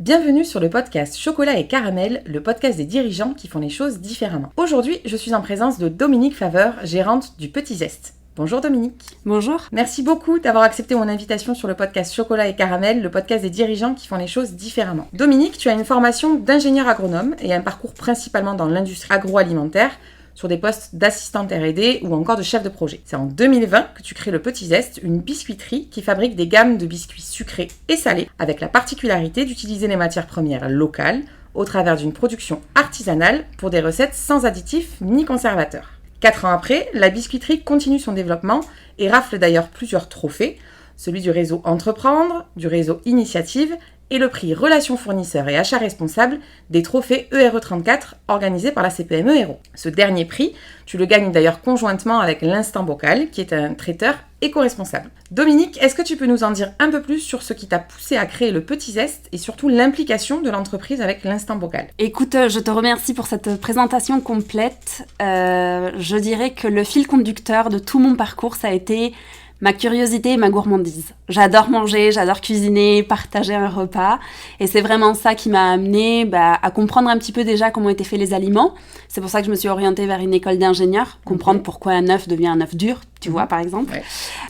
Bienvenue sur le podcast Chocolat et Caramel, le podcast des dirigeants qui font les choses différemment. Aujourd'hui, je suis en présence de Dominique Faveur, gérante du Petit Zeste. Bonjour Dominique. Bonjour. Merci beaucoup d'avoir accepté mon invitation sur le podcast Chocolat et Caramel, le podcast des dirigeants qui font les choses différemment. Dominique, tu as une formation d'ingénieur agronome et un parcours principalement dans l'industrie agroalimentaire, sur des postes d'assistante R&D ou encore de chef de projet. C'est en 2020 que tu crées le Petit Zeste, une biscuiterie qui fabrique des gammes de biscuits sucrés et salés, avec la particularité d'utiliser les matières premières locales au travers d'une production artisanale pour des recettes sans additifs ni conservateurs. 4 ans après, la biscuiterie continue son développement et rafle d'ailleurs plusieurs trophées, celui du réseau Entreprendre, du réseau Initiative et le prix Relations fournisseurs et achats responsables des trophées ERE34 organisés par la CPME Hérault. Ce dernier prix, tu le gagnes d'ailleurs conjointement avec l'Instant Bocal, qui est un traiteur éco-responsable. Dominique, est-ce que tu peux nous en dire un peu plus sur ce qui t'a poussé à créer le Petit Zeste et surtout l'implication de l'entreprise avec l'Instant Bocal ? Écoute, je te remercie pour cette présentation complète. Je dirais que le fil conducteur de tout mon parcours, ça a été ma curiosité et ma gourmandise. J'adore manger, j'adore cuisiner, partager un repas. Et c'est vraiment ça qui m'a amenée à comprendre un petit peu déjà comment étaient faits les aliments. C'est pour ça que je me suis orientée vers une école d'ingénieur, comprendre pourquoi un œuf devient un œuf dur, tu vois, par exemple. Ouais.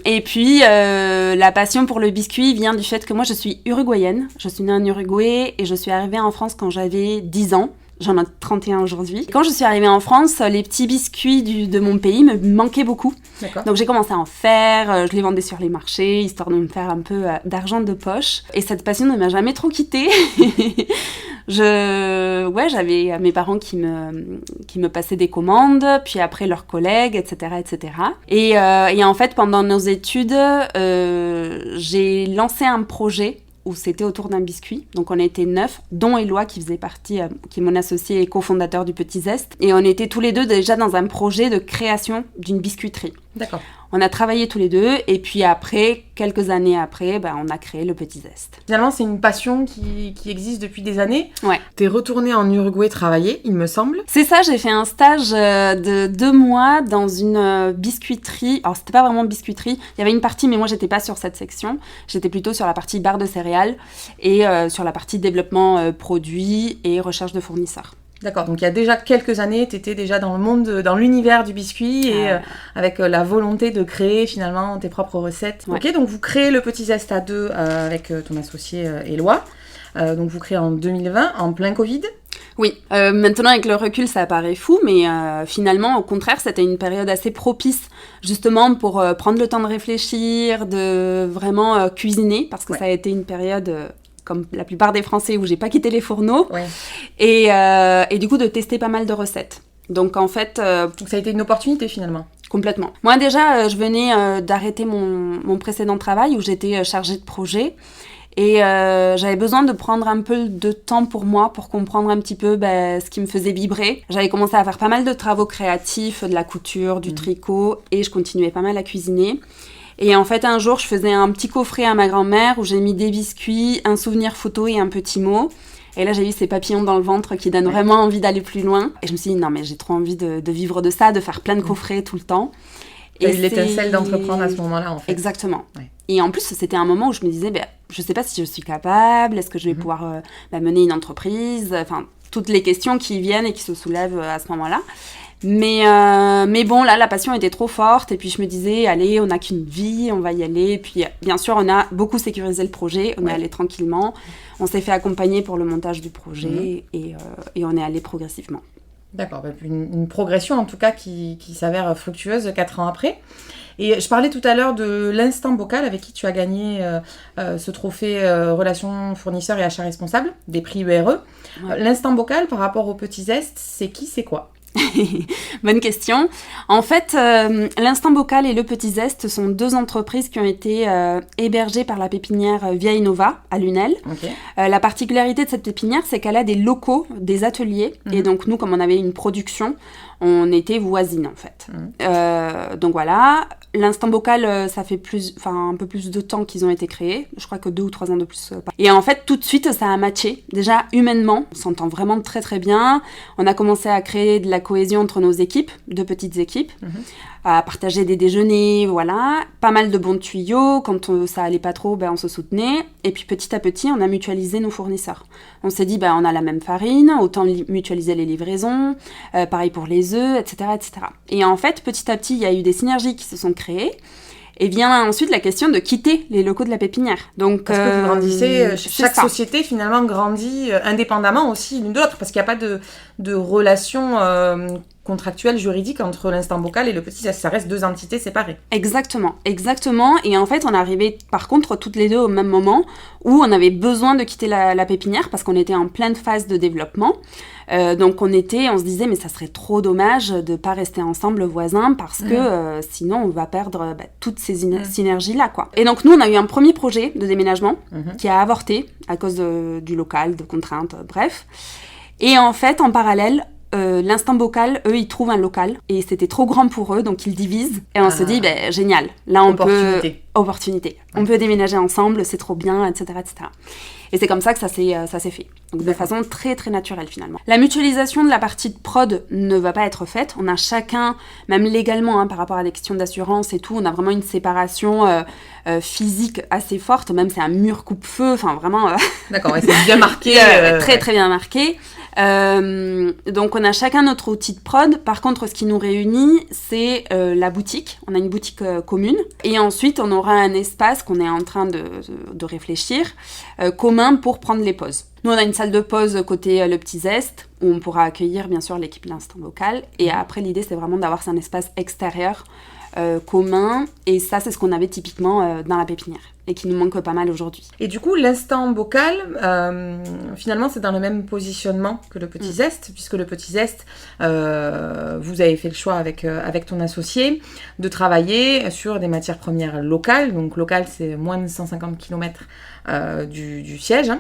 Et puis, la passion pour le biscuit vient du fait que moi, je suis uruguayenne. Je suis née en Uruguay et je suis arrivée en France quand j'avais 10 ans. J'en ai 31 aujourd'hui. Quand je suis arrivée en France, les petits biscuits de mon pays me manquaient beaucoup. D'accord. Donc j'ai commencé à en faire, je les vendais sur les marchés, histoire de me faire un peu d'argent de poche. Et cette passion ne m'a jamais trop quittée. J'avais mes parents qui me passaient des commandes, puis après leurs collègues, etc., etc. Et en fait, pendant nos études, j'ai lancé un projet où c'était autour d'un biscuit. Donc on était 9, dont Éloi qui faisait partie, qui est mon associé et cofondateur du Petit Zeste. Et on était tous les deux déjà dans un projet de création d'une biscuiterie. D'accord. On a travaillé tous les deux et puis après, quelques années après, on a créé le Petit Zeste. Finalement, c'est une passion qui existe depuis des années. Ouais. T'es retournée en Uruguay travailler, il me semble. C'est ça, j'ai fait un stage de 2 mois dans une biscuiterie. Alors, c'était pas vraiment biscuiterie. Il y avait une partie, mais moi, j'étais pas sur cette section. J'étais plutôt sur la partie barre de céréales et sur la partie développement produits et recherche de fournisseurs. D'accord, donc il y a déjà quelques années, tu étais déjà dans le monde, dans l'univers du biscuit et avec la volonté de créer finalement tes propres recettes. Ouais. Ok, donc vous créez le Petit Zeste à 2 avec ton associé Éloi. Donc vous créez en 2020, en plein Covid. Oui, maintenant avec le recul ça paraît fou, mais finalement au contraire c'était une période assez propice justement pour prendre le temps de réfléchir, de vraiment cuisiner, parce que ça a été une période... comme la plupart des Français, où j'ai pas quitté les fourneaux, et du coup de tester pas mal de recettes. Donc en fait... Donc ça a été une opportunité finalement. Complètement. Moi déjà, je venais d'arrêter mon précédent travail, où j'étais chargée de projet, et j'avais besoin de prendre un peu de temps pour moi, pour comprendre un petit peu ce qui me faisait vibrer. J'avais commencé à faire pas mal de travaux créatifs, de la couture, du tricot, et je continuais pas mal à cuisiner. Et en fait, un jour, je faisais un petit coffret à ma grand-mère où j'ai mis des biscuits, un souvenir photo et un petit mot. Et là, j'ai eu ces papillons dans le ventre qui donnent vraiment envie d'aller plus loin. Et je me suis dit, non, mais j'ai trop envie de vivre de ça, de faire plein de coffrets tout le temps. T'as eu l'étincelle d'entreprendre à ce moment-là, en fait. Exactement. Ouais. Et en plus, c'était un moment où je me disais, je sais pas si je suis capable, est-ce que je vais pouvoir mener une entreprise, enfin, toutes les questions qui viennent et qui se soulèvent à ce moment-là. Mais bon, là, la passion était trop forte. Et puis, je me disais, allez, on n'a qu'une vie, on va y aller. Et puis, bien sûr, on a beaucoup sécurisé le projet. On est allé tranquillement. On s'est fait accompagner pour le montage du projet. Et on est allé progressivement. D'accord. Une progression, en tout cas, qui s'avère fructueuse 4 ans après. Et je parlais tout à l'heure de l'Instant Bocal avec qui tu as gagné ce trophée Relations fournisseurs et achats responsables, des prix ERE. Ouais. L'Instant Bocal, par rapport au Petit Zeste, c'est qui, c'est quoi ? Bonne question. En fait, l'Instant Bocal et le Petit Zeste sont 2 entreprises qui ont été hébergées par la pépinière Via Innova à Lunel. Okay. La particularité de cette pépinière, c'est qu'elle a des locaux, des ateliers. Et donc, nous, comme on avait une production, on était voisines, en fait. Donc voilà. L'Instant Bocal, ça fait un peu plus de temps qu'ils ont été créés. Je crois que 2 ou 3 ans de plus. Et en fait, tout de suite, ça a matché. Déjà, humainement, on s'entend vraiment très, très bien. On a commencé à créer de la cohésion entre nos équipes, 2 petites équipes, à partager des déjeuners, voilà, pas mal de bons tuyaux, quand ça allait pas trop, on se soutenait, et puis petit à petit, on a mutualisé nos fournisseurs. On s'est dit, on a la même farine, autant mutualiser les livraisons, pareil pour les œufs, etc., etc. Et en fait, petit à petit, il y a eu des synergies qui se sont créées, et vient ensuite la question de quitter les locaux de la pépinière. Donc, parce que vous grandissez, chaque société finalement grandit indépendamment aussi l'une de l'autre, parce qu'il n'y a pas de relation contractuelle, juridique entre l'Instant Bocal et le Petit Zeste. Ça reste 2 entités séparées. Exactement. Et en fait, on est arrivés par contre toutes les 2 au même moment où on avait besoin de quitter la pépinière parce qu'on était en pleine phase de développement. Donc on se disait mais ça serait trop dommage de ne pas rester ensemble voisins parce que sinon on va perdre toutes ces synergies-là, quoi. Et donc nous, on a eu un premier projet de déménagement qui a avorté à cause du local, de contraintes, bref. Et en fait, en parallèle, l'Instant Bocal, eux, ils trouvent un local et c'était trop grand pour eux, donc ils divisent. Et on se dit, génial, là on opportunité. On peut déménager ensemble, c'est trop bien, etc., etc. Et c'est comme ça que ça s'est fait. Donc de façon très très naturelle finalement. La mutualisation de la partie de prod ne va pas être faite. On a chacun, même légalement, par rapport à des questions d'assurance et tout, on a vraiment une séparation physique assez forte. Même c'est un mur coupe-feu, enfin vraiment... D'accord, et c'est bien marqué. Très très bien marqué. Donc on a chacun notre outil de prod. Par contre, ce qui nous réunit, c'est la boutique. On a une boutique commune. Et ensuite, on aura un espace qu'on est en train de réfléchir, commun pour prendre les pauses. Nous, on a une salle de pause côté le Petit Zeste, où on pourra accueillir bien sûr l'équipe l'Instant Bocal. Et après, l'idée, c'est vraiment d'avoir un espace extérieur commun. Et ça, c'est ce qu'on avait typiquement dans la pépinière et qui nous manque pas mal aujourd'hui. Et du coup, l'Instant Bocal, finalement, c'est dans le même positionnement que le Petit Zeste, puisque le Petit Zeste, vous avez fait le choix avec ton associé de travailler sur des matières premières locales. Donc, local, c'est moins de 150 km du siège,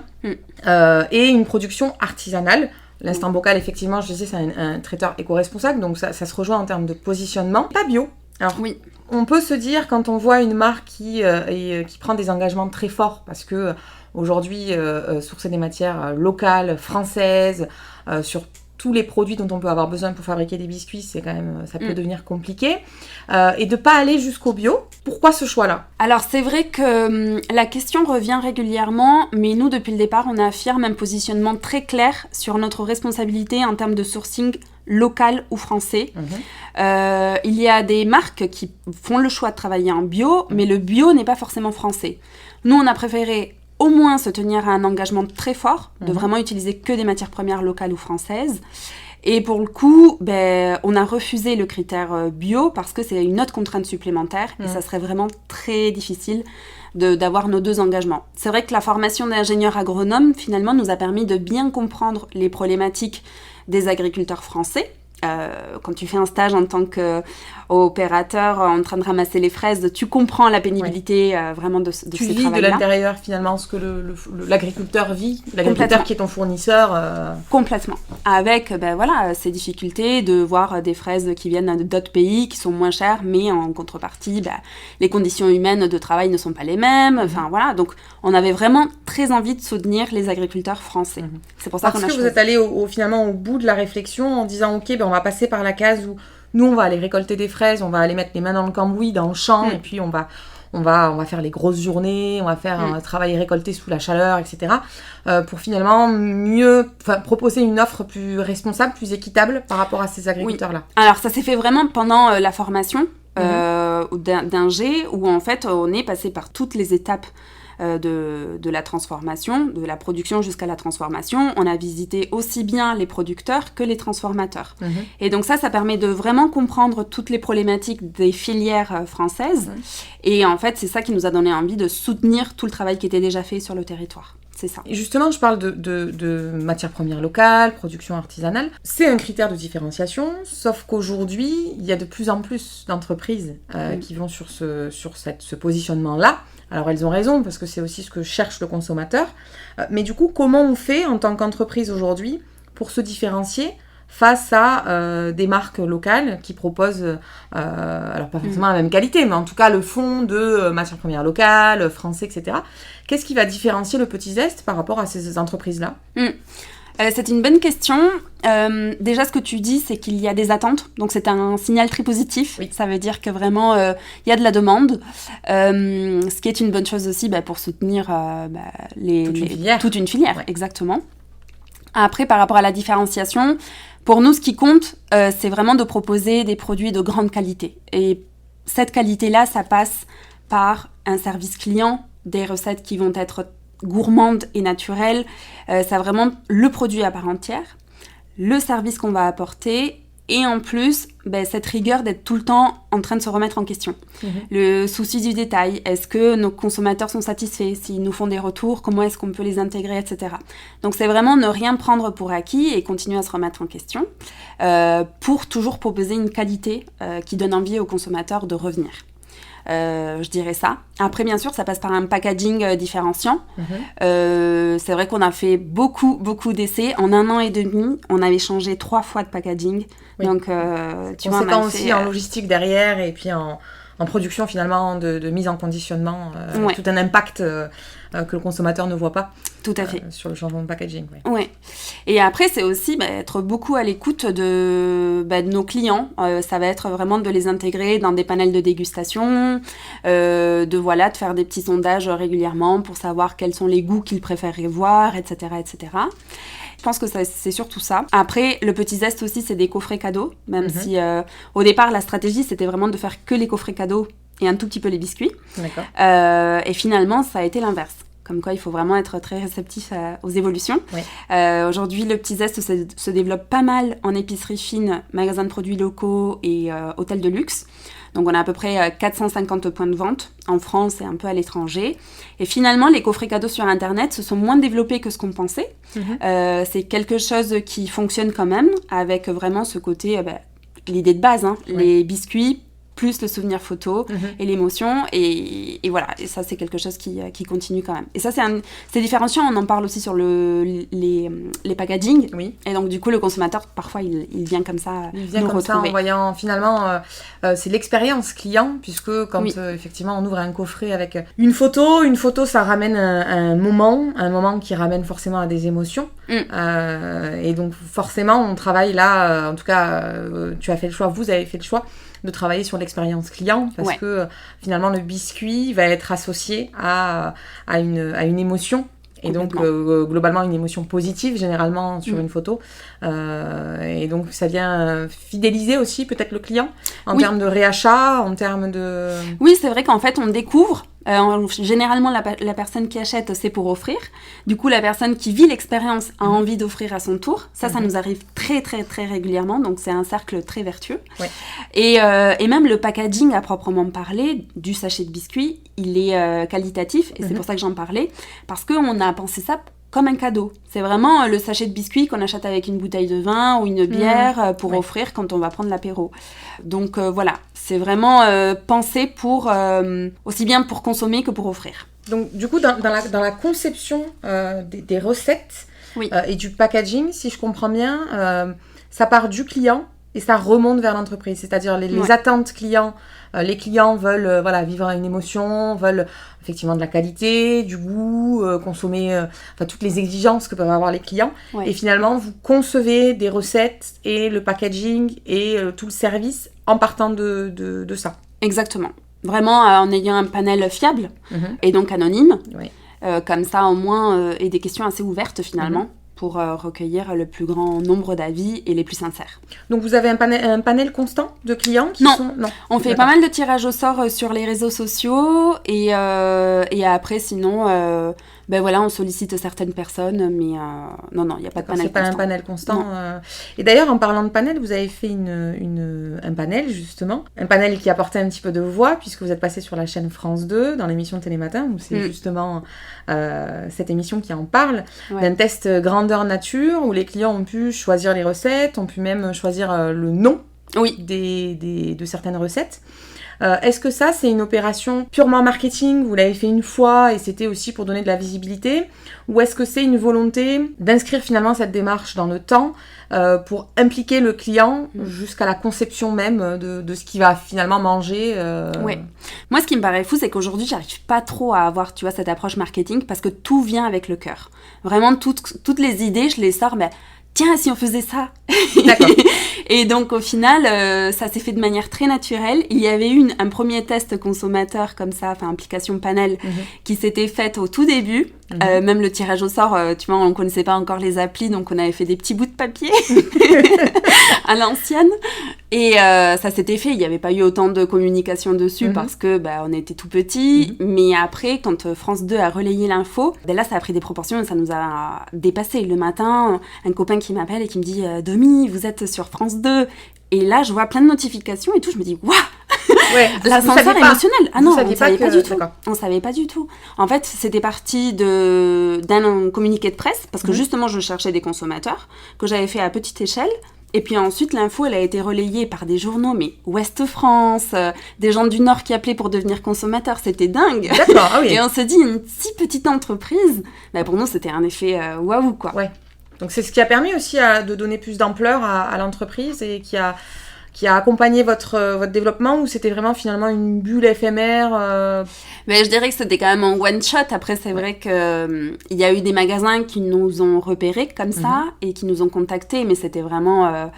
et une production artisanale. L'Instant Bocal, effectivement, je disais, c'est un traiteur éco-responsable, donc ça se rejoint en termes de positionnement. Pas bio. Alors, oui. On peut se dire, quand on voit une marque qui prend des engagements très forts, parce que aujourd'hui, sourcer des matières locales, françaises, sur tous les produits dont on peut avoir besoin pour fabriquer des biscuits, c'est quand même, ça peut devenir compliqué. Et de ne pas aller jusqu'au bio. Pourquoi ce choix-là ? Alors, c'est vrai que la question revient régulièrement, mais nous, depuis le départ, on affirme un positionnement très clair sur notre responsabilité en termes de sourcing local ou français. Il y a des marques qui font le choix de travailler en bio, mais le bio n'est pas forcément français. Nous, on a préféré au moins se tenir à un engagement très fort, de vraiment utiliser que des matières premières locales ou françaises. Et pour le coup, on a refusé le critère bio parce que c'est une autre contrainte supplémentaire et ça serait vraiment très difficile d'avoir nos 2 engagements. C'est vrai que la formation d'ingénieur agronome, finalement, nous a permis de bien comprendre les problématiques des agriculteurs français. Quand tu fais un stage en tant qu'opérateur en train de ramasser les fraises, tu comprends la pénibilité vraiment de ces travails-là. Tu vis de l'intérieur finalement ce que l'agriculteur vit, l'agriculteur qui est ton fournisseur. Complètement. Avec ces difficultés de voir des fraises qui viennent d'autres pays, qui sont moins chères, mais en contrepartie, les conditions humaines de travail ne sont pas les mêmes. Enfin voilà, donc on avait vraiment très envie de soutenir les agriculteurs français. C'est pour ça qu'on a choisi. Parce que vous êtes allé finalement au bout de la réflexion en disant ok, on va passer par la case où nous on va aller récolter des fraises, on va aller mettre les mains dans le cambouis, dans le champ, et puis on va faire les grosses journées, on va faire un travail récolté sous la chaleur, etc. Pour finalement proposer une offre plus responsable, plus équitable par rapport à ces agriculteurs-là. Alors ça s'est fait vraiment pendant la formation d'ingé, où en fait on est passé par toutes les étapes de la transformation, de la production jusqu'à la transformation. On a visité aussi bien les producteurs que les transformateurs. Et donc ça permet de vraiment comprendre toutes les problématiques des filières françaises. Et en fait, c'est ça qui nous a donné envie de soutenir tout le travail qui était déjà fait sur le territoire. C'est ça. Et justement, je parle de matières premières locales, production artisanale. C'est un critère de différenciation, sauf qu'aujourd'hui, il y a de plus en plus d'entreprises qui vont sur ce positionnement-là. Alors, elles ont raison, parce que c'est aussi ce que cherche le consommateur. Mais du coup, comment on fait en tant qu'entreprise aujourd'hui pour se différencier face à des marques locales qui proposent, alors pas forcément la même qualité, mais en tout cas le fond de matières premières locales, français, etc. Qu'est-ce qui va différencier le Petit Zeste par rapport à ces entreprises-là ? C'est une bonne question. Déjà, ce que tu dis, c'est qu'il y a des attentes. Donc, c'est un signal très positif. Oui. Ça veut dire que vraiment, il y a de la demande. Ce qui est une bonne chose aussi pour soutenir toute une filière. Ouais. Exactement. Après, par rapport à la différenciation, pour nous, ce qui compte, c'est vraiment de proposer des produits de grande qualité. Et cette qualité-là, ça passe par un service client, des recettes qui vont être gourmandes et naturelles. C'est vraiment le produit à part entière, le service qu'on va apporter et en plus, cette rigueur d'être tout le temps en train de se remettre en question. Le souci du détail, est-ce que nos consommateurs sont satisfaits? S'ils nous font des retours, comment est-ce qu'on peut les intégrer, etc. Donc c'est vraiment ne rien prendre pour acquis et continuer à se remettre en question pour toujours proposer une qualité qui donne envie aux consommateurs de revenir. Je dirais ça. Après, bien sûr, ça passe par un packaging différenciant. C'est vrai qu'on a fait beaucoup d'essais. En 1 an et demi, on avait changé 3 fois de packaging. Oui. Donc, tu vois, on a aussi en logistique derrière et puis en production finalement de mise en conditionnement, tout un impact que le consommateur ne voit pas. Tout à fait. Sur le changement de packaging. Ouais. Et après, c'est aussi être beaucoup à l'écoute de nos clients. Ça va être vraiment de les intégrer dans des panels de dégustation, de faire des petits sondages régulièrement pour savoir quels sont les goûts qu'ils préféreraient voir, etc., etc. Je pense que c'est surtout ça. Après, le petit zeste aussi, c'est des coffrets cadeaux, même si au départ, la stratégie, c'était vraiment de faire que les coffrets cadeaux et un tout petit peu les biscuits. D'accord. Et finalement, ça a été l'inverse. Comme quoi, il faut vraiment être très réceptif aux évolutions. Oui. Aujourd'hui, le petit zeste se développe pas mal en épicerie fine, magasins de produits locaux et hôtels de luxe. Donc, on a à peu près 450 points de vente en France et un peu à l'étranger. Et finalement, les coffrets cadeaux sur Internet se sont moins développés que ce qu'on pensait. C'est quelque chose qui fonctionne quand même, avec vraiment ce côté, l'idée de base, les biscuits, plus le souvenir photo et l'émotion. Et voilà, et ça, c'est quelque chose qui continue quand même. Et ça, c'est différenciant. On en parle aussi sur les packaging. Oui. Et donc, du coup, le consommateur, parfois, il vient comme ça Il vient nous comme retrouver. ça en voyant, finalement, c'est l'expérience client, puisque quand, effectivement, on ouvre un coffret avec une photo, ça ramène un moment qui ramène forcément à des émotions. Et donc, forcément, on travaille là, en tout cas, tu as fait le choix, vous avez fait le choix de travailler sur l'expérience client parce que finalement le biscuit va être associé à une émotion et donc globalement une émotion positive généralement sur une photo et donc ça vient fidéliser aussi peut-être le client en termes de réachat, en termes de... Oui, c'est vrai qu'en fait on découvre. Généralement, la personne qui achète, c'est pour offrir. Du coup, la personne qui vit l'expérience a envie d'offrir à son tour. Ça nous arrive très, très, très régulièrement. Donc, c'est un cercle très vertueux. Ouais. Et même le packaging, à proprement parler, du sachet de biscuits, il est qualitatif. Et c'est pour ça que j'en parlais. Parce qu'on a pensé ça comme un cadeau. C'est vraiment le sachet de biscuits qu'on achète avec une bouteille de vin ou une bière pour offrir quand on va prendre l'apéro. Donc voilà, c'est vraiment pensé pour aussi bien pour consommer que pour offrir. Donc du coup, dans la conception des recettes et du packaging, si je comprends bien, ça part du client et ça remonte vers l'entreprise. C'est-à-dire les attentes clients. Les clients veulent vivre une émotion, veulent effectivement de la qualité, du goût, consommer toutes les exigences que peuvent avoir les clients. Ouais. Et finalement, vous concevez des recettes et le packaging et tout le service en partant de ça. Exactement. Vraiment en ayant un panel fiable et donc anonyme. Oui. Comme ça, au moins, et des questions assez ouvertes finalement. Pour recueillir le plus grand nombre d'avis et les plus sincères. Donc vous avez un panel constant de clients qui sont... Non, on fait pas mal de tirages au sort sur les réseaux sociaux et après sinon on sollicite certaines personnes mais non, il n'y a pas de panel constant. C'est pas un panel constant. Et d'ailleurs en parlant de panel, vous avez fait un panel justement, un panel qui apportait un petit peu de voix puisque vous êtes passé sur la chaîne France 2 dans l'émission Télématin où c'est justement cette émission qui en parle d'un test grandeur nature où les clients ont pu choisir les recettes, ont pu même choisir le nom de certaines recettes. Est-ce que ça, c'est une opération purement marketing, vous l'avez fait une fois et c'était aussi pour donner de la visibilité, ou est-ce que c'est une volonté d'inscrire finalement cette démarche dans le temps pour impliquer le client jusqu'à la conception même de ce qu'il va finalement manger Ouais. Moi, ce qui me paraît fou, c'est qu'aujourd'hui, j'arrive pas trop à avoir, tu vois, cette approche marketing parce que tout vient avec le cœur. Vraiment, toutes les idées, je les sors, mais tiens, si on faisait ça. D'accord. Et donc, au final, ça s'est fait de manière très naturelle. Il y avait eu un premier test consommateur comme ça, enfin, application panel, qui s'était faite au tout début. Même le tirage au sort, tu vois, on ne connaissait pas encore les applis, donc on avait fait des petits bouts de papier à l'ancienne. Et ça s'était fait, il n'y avait pas eu autant de communication dessus parce que on était tout petits. Mais après, quand France 2 a relayé l'info, là, ça a pris des proportions et ça nous a dépassé. Le matin, un copain qui m'appelle et qui me dit « Domi, vous êtes sur France 2 ». Et là, je vois plein de notifications et tout, je me dis « Waouh !» Ouais, l'ascenseur émotionnel. Ah non, on ne savait pas du tout. D'accord. On savait pas du tout. En fait, c'était parti d'un communiqué de presse, parce que justement, je cherchais des consommateurs, que j'avais fait à petite échelle. Et puis ensuite, l'info, elle a été relayée par des journaux, mais Ouest France, des gens du Nord qui appelaient pour devenir consommateurs. C'était dingue. D'accord, ah oui. Et on se dit, une si petite entreprise, pour nous, c'était un effet waouh, quoi. Ouais. Donc c'est ce qui a permis aussi de donner plus d'ampleur à l'entreprise et qui a accompagné votre développement, ou c'était vraiment finalement une bulle éphémère Mais je dirais que c'était quand même en one shot. Après, c'est vrai qu'il y a eu des magasins qui nous ont repérés comme ça et qui nous ont contactés, mais c'était vraiment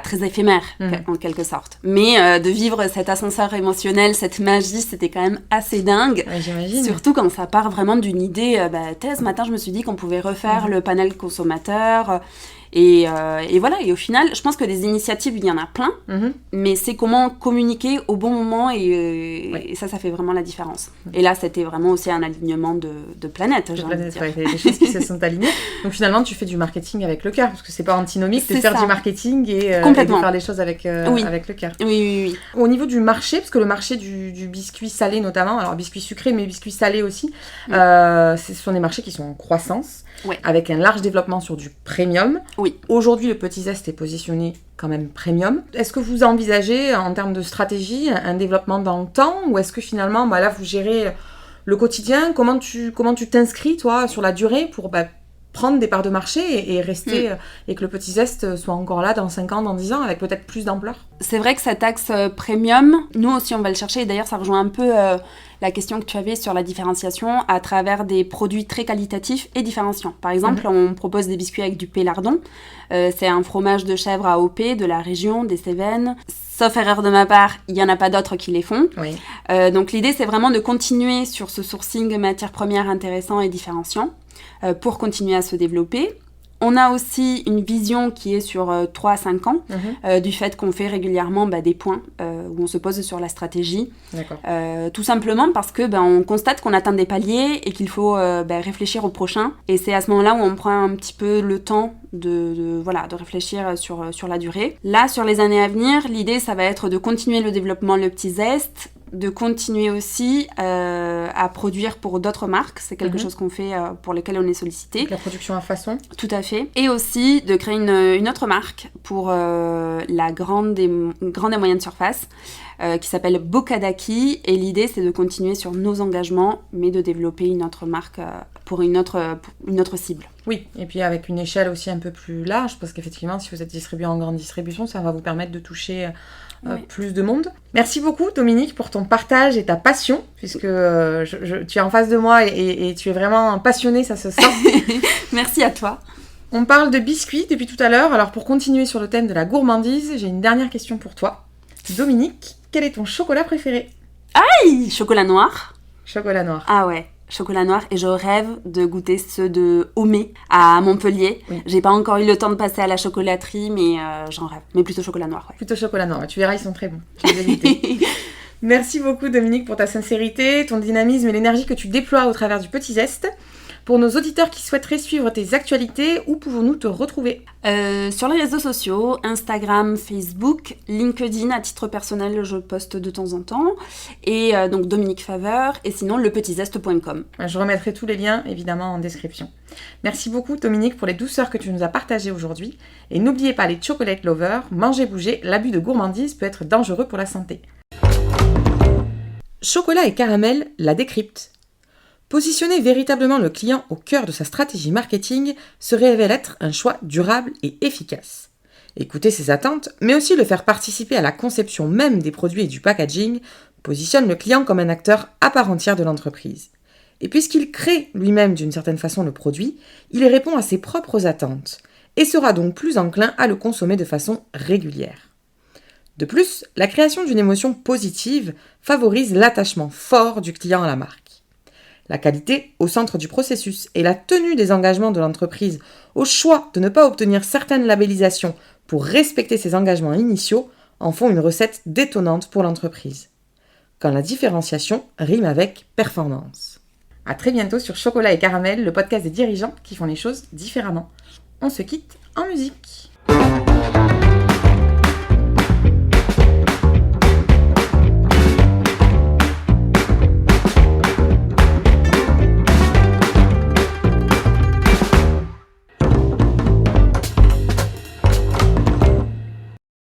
très éphémère en quelque sorte. Mais de vivre cet ascenseur émotionnel, cette magie, c'était quand même assez dingue. Ouais, j'imagine. Surtout quand ça part vraiment d'une idée. Ce matin, je me suis dit qu'on pouvait refaire le panel consommateur. Et voilà, et au final, je pense que des initiatives, il y en a plein, mais c'est comment communiquer au bon moment et ça fait vraiment la différence. Et là, c'était vraiment aussi un alignement de planètes, j'ai envie de dire. Ouais, il y a des choses qui se sont alignées. Donc finalement, tu fais du marketing avec le cœur, parce que c'est pas antinomique de faire du marketing et de faire les choses avec le cœur. Oui. Au niveau du marché, parce que le marché du biscuit salé notamment, alors biscuit sucré, mais biscuit salé aussi, ce sont des marchés qui sont en croissance. Ouais. Avec un large développement sur du premium. Oui. Aujourd'hui, le Petit Zeste est positionné quand même premium. Est-ce que vous envisagez, en termes de stratégie, un développement dans le temps, ou est-ce que finalement, là, vous gérez le quotidien? Comment tu t'inscris, toi, sur la durée pour prendre des parts de marché et rester, et que le Petit Zeste soit encore là dans 5 ans, dans 10 ans, avec peut-être plus d'ampleur? C'est vrai que cet axe premium, nous aussi, on va le chercher. Et d'ailleurs, ça rejoint un peu la question que tu avais sur la différenciation à travers des produits très qualitatifs et différenciants. Par exemple, on propose des biscuits avec du pélardon. C'est un fromage de chèvre AOP de la région, des Cévennes. Sauf erreur de ma part, il n'y en a pas d'autres qui les font. Oui. Donc l'idée, c'est vraiment de continuer sur ce sourcing matières premières intéressant et différenciant pour continuer à se développer. On a aussi une vision qui est sur 3 à 5 ans, du fait qu'on fait régulièrement des points où on se pose sur la stratégie. D'accord. Tout simplement parce que on constate qu'on atteint des paliers et qu'il faut réfléchir au prochain. Et c'est à ce moment-là où on prend un petit peu le temps de réfléchir sur la durée. Là, sur les années à venir, l'idée, ça va être de continuer le développement Le Petit Zeste, de continuer aussi à produire pour d'autres marques. C'est quelque chose qu'on fait pour lesquelles on est sollicité. Donc la production à façon. Tout à fait. Et aussi de créer une autre marque pour la grande et moyenne surface qui s'appelle Bocadaki. Et l'idée, c'est de continuer sur nos engagements, mais de développer une autre marque pour une autre cible. Oui, et puis avec une échelle aussi un peu plus large, parce qu'effectivement, si vous êes distribué en grande distribution, ça va vous permettre de toucher plus de monde. Merci beaucoup, Dominique, pour ton partage et ta passion, puisque tu es en face de moi et tu es vraiment passionnée, ça se sent. Merci à toi. On parle de biscuits depuis tout à l'heure, alors pour continuer sur le thème de la gourmandise, j'ai une dernière question pour toi. Dominique, quel est ton chocolat préféré? Aïe, chocolat noir. Chocolat noir. Ah ouais. Chocolat noir, et je rêve de goûter ceux de Homé à Montpellier. Oui. J'ai pas encore eu le temps de passer à la chocolaterie, mais j'en rêve. Mais plutôt chocolat noir, ouais. Plutôt chocolat noir, tu verras, ils sont très bons. Je les ai goûtés. Merci beaucoup, Dominique, pour ta sincérité, ton dynamisme et l'énergie que tu déploies au travers du Petit Zeste. Pour nos auditeurs qui souhaiteraient suivre tes actualités, où pouvons-nous te retrouver? Sur les réseaux sociaux, Instagram, Facebook, LinkedIn, à titre personnel, je poste de temps en temps. Et donc Dominique Faveur, et sinon lepetitzeste.com. Je remettrai tous les liens, évidemment, en description. Merci beaucoup, Dominique, pour les douceurs que tu nous as partagées aujourd'hui. Et n'oubliez pas les chocolate lovers, mangez, bougez, l'abus de gourmandise peut être dangereux pour la santé. Chocolat et Caramel la décrypte. Positionner véritablement le client au cœur de sa stratégie marketing se révèle être un choix durable et efficace. Écouter ses attentes, mais aussi le faire participer à la conception même des produits et du packaging, positionne le client comme un acteur à part entière de l'entreprise. Et puisqu'il crée lui-même d'une certaine façon le produit, il y répond à ses propres attentes et sera donc plus enclin à le consommer de façon régulière. De plus, la création d'une émotion positive favorise l'attachement fort du client à la marque. La qualité au centre du processus et la tenue des engagements de l'entreprise au choix de ne pas obtenir certaines labellisations pour respecter ses engagements initiaux en font une recette détonnante pour l'entreprise. Quand la différenciation rime avec performance. À très bientôt sur Chocolat et Caramel, le podcast des dirigeants qui font les choses différemment. On se quitte en musique.